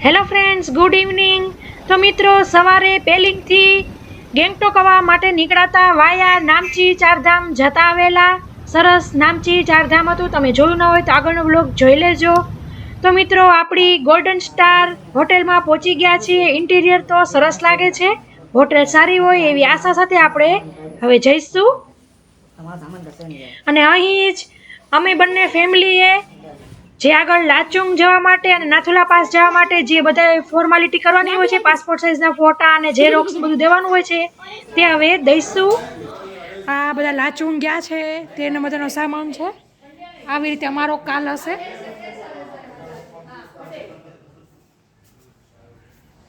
Hello friends, good evening. તો મિત્રો, સવારે પેલિંગથી ગેંગટોક આવવા માટે નીકળાતા વાયા નામચી ચારધામ જતા આવેલા. સરસ નામચી ચારધામ હતું. તમે જોયું ન હોય તો આગળનો બ્લોગ જોઈ લેજો. તો મિત્રો, આપણી ગોલ્ડન સ્ટાર હોટેલમાં પહોંચી ગયા છીએ. ઇન્ટિરિયર તો સરસ લાગે છે. હોટેલ સારી હોય એવી આશા સાથે આપણે હવે જઈશું. અને અહીં જ અમે બંને ફેમિલીએ જે આગળ લાચુંગ જવા માટે અને નાથુલા પાસ જવા માટે જે બધા ફોર્માલિટી કરવાની હોય છે, પાસપોર્ટ સાઇઝના ફોટા અને ઝેરોક્સ બધું દેવાનું હોય છે, તે હવે દઈશું. આ બધા લાચુંગ ગયા છે તેનો બધાનો સામાન છે. આવી રીતે અમારો કાલ હશે.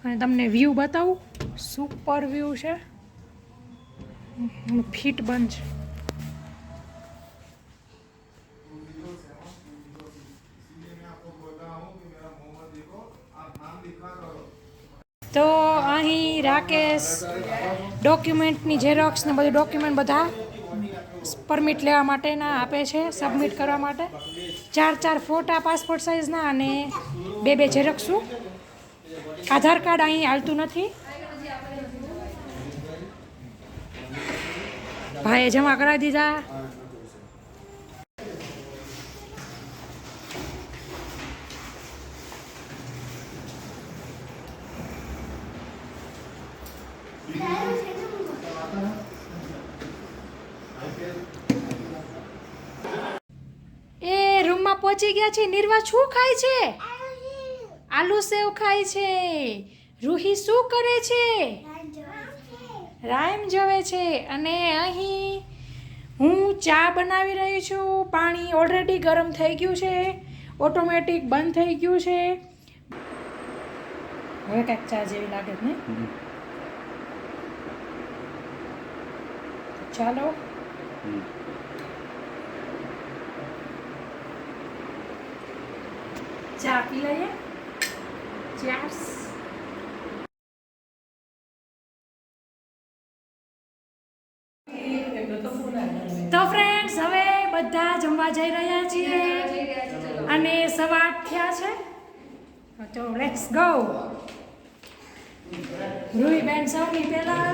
અને તમને વ્યૂ બતાવું. સુપર વ્યૂ છે. ફિટ બંધ છે. તો અહીં રાકેશ ડોક્યુમેન્ટની ઝેરોક્સ ને બધું ડોક્યુમેન્ટ બધા પરમિટ લેવા માટેના આપે છે, સબમિટ કરવા માટે. 4 ફોટા પાસપોર્ટ સાઇઝના અને 2 ઝેરોક્સું. આધાર કાર્ડ અહીં હાલતું નથી. ભાઈએ જમા કરાવી દીધા. એ રૂમમાં પહોંચી ગયા છે. નિર્વા શું ખાય છે? આલુ સેવ ખાય છે. રૂહી શું કરે છે? રાઈમ જોવે છે. અને અહીં હું ચા બનાવી રહી છું. પાણી ઓલરેડી ગરમ થઈ ગયું છે. ઓટોમેટિક બંધ થઈ ગયું છે. હવે કાંઈક ચા જેવી લાગે છે ને? ચાલો. ચા પી લઈએ. ચીયર્સ. તો ફ્રેન્ડ્સ, હવે બધા જમવા જઈ રહ્યા છીએ અને 8:15 થયા છે. તો લેટ્સ ગો. રૂહી બેન સૌની પહેલા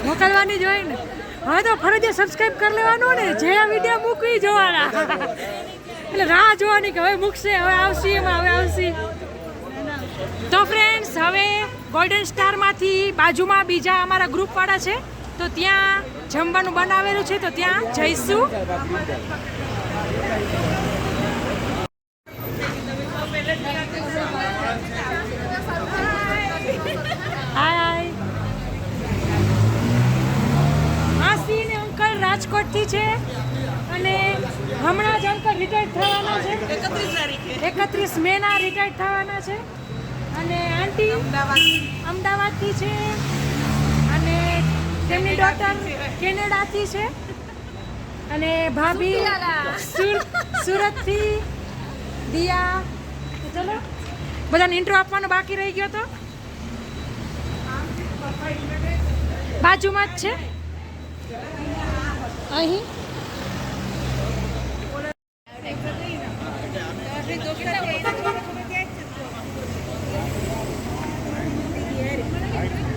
મોકલવાની જોઈ ને. હવે તો ફરજિયાત સબસ્ક્રાઇબ કરી લેવાનું ને. જે આ વિડીયો મૂકવી જોવાના. એટલે રાહ જોવાની કે હવે મૂકશે, હવે આવશે, એમાં હવે આવશે. તો ફ્રેન્ડ્સ, હવે ગોલ્ડન સ્ટારમાંથી બાજુમાં બીજા અમારા ગ્રુપવાળા છે, તો ત્યાં જમવાનું બનાવેલું છે, તો ત્યાં જઈશું. રાજકોટથી છે અને હમણાં જ અંકલ રિટાયર્ડ થવાના છે. 31 મેના રિટાયર્ડ થવાના છે. અને આંટી અમદાવાદથી છે અને તેમની ડોટર કેનેડાથી છે. અને ભાભી સુરતથી. દિયા. ચલો, બધાને ઇન્ટ્રો આપવાનો બાકી રહી ગયો તો બાજુમાં જ છે અહીં.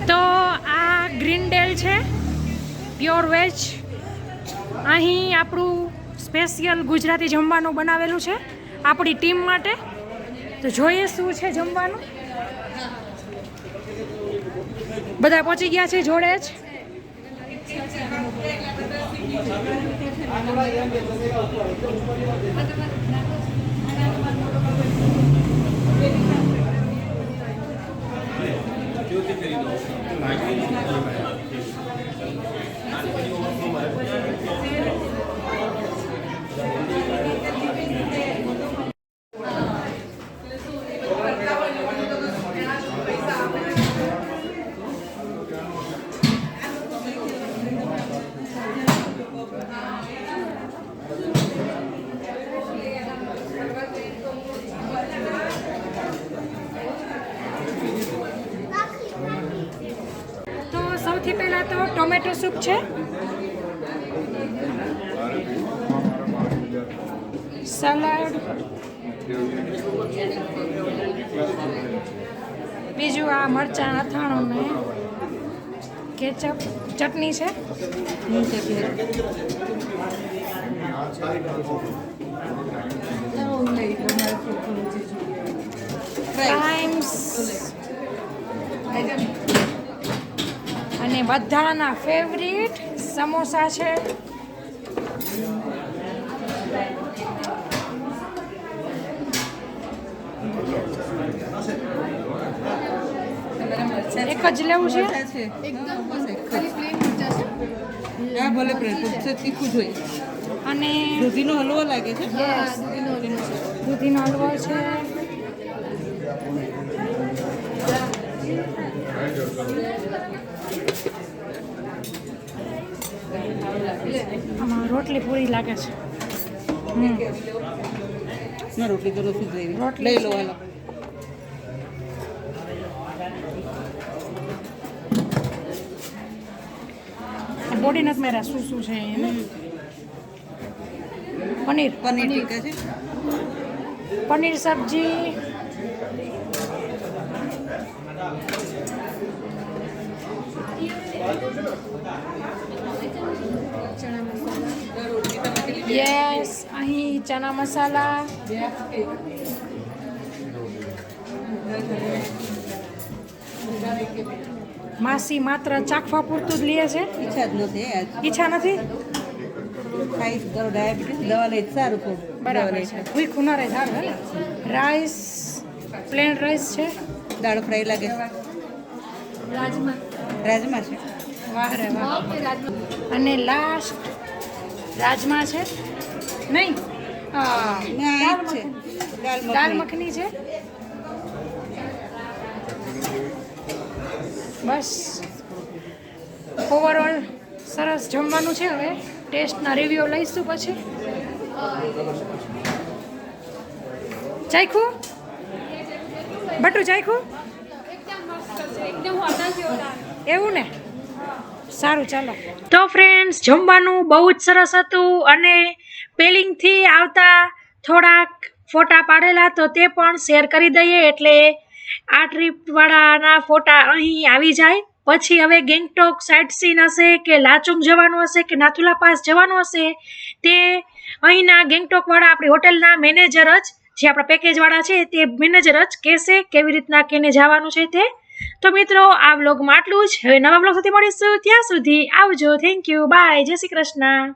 તો આ ગ્રીનડેલ છે, પ્યોર વેજ. અહીં આપણું સ્પેશિયલ ગુજરાતી જમવાનું બનાવેલું છે આપણી ટીમ માટે. તો જોઈએ શું છે જમવાનું. બધા પહોંચી ગયા છે જોડે જ. સૌથી પહેલાં તો ટોમેટો સૂપ છે, સલાડ, બીજું આ મરચાં અથાણું ને કેચઅપ, ચટણી છે, ટાઈમ્સ અને બધાના ફેવરિટ સમોસા છે. એક જ લેવું છે. ભલે તીખું જોઈએ. અને દૂધીનો હલવો લાગે છે. દૂધીનો હલવો છે. આમાં રોટલી પૂરી લાગે છે. ના રોટલી તો નથી જોઈ. રોટલી લઈ લો હાલો. બોડી નથી મેરા શું શું છે એને. પનીર ટીકા છે. પનીર સબ્જી, યસ, અહીં ચણા મસાલા, માસી માત્ર ચાખવા પૂરતું જ લે છે. ઈચ્છા જ નથી આજ. ઈચ્છા નથી. ખાઈશ કરો ડાયાબિટીસ દવા લઈ સારું થોડું. બરાબર છે. ભૂખ ન રહે સારું હે ને. રાઈસ, પ્લેન રાઈસ છે. દાળ ફ્રાય લાગે છે. રાજમા છે. વાહ રે વાહ. અને લાસ્ટ રાજમા છે નહીં, છે દાલ મખની છે. બસ ઓવરઓલ સરસ જમવાનું છે. હવે ટેસ્ટના રિવ્યુ લઈશું પછી. ચાખ્યું બટુ? ચાખ્યું? એવું ને, સારું ચાલો. તો ફ્રેન્ડ્સ, જમવાનું બહુ જ સરસ હતું અને પેલિંગથી આવતા થોડાક ફોટા પાડેલા તો તે પણ શેર કરી દઈએ, એટલે આ ટ્રીપવાળાના ફોટા અહીં આવી જાય. પછી હવે ગેંગટોક સાઇટ સીન હશે કે લાચુંગ જવાનું હશે કે નાથુલા પાસ જવાનું હશે, તે અહીંના ગેંગટોકવાળા આપણી હોટેલના મેનેજર જ, જે આપણા પેકેજવાળા છે તે મેનેજર જ કહેશે કેવી રીતના કેને જવાનું છે તે. તો મિત્રો, આ વ્લોગમાં આટલું જ. હવે નવા વ્લોગ સાથે મળીશું. ત્યાં સુધી આવજો. Thank you. બાય. જય શ્રી કૃષ્ણ.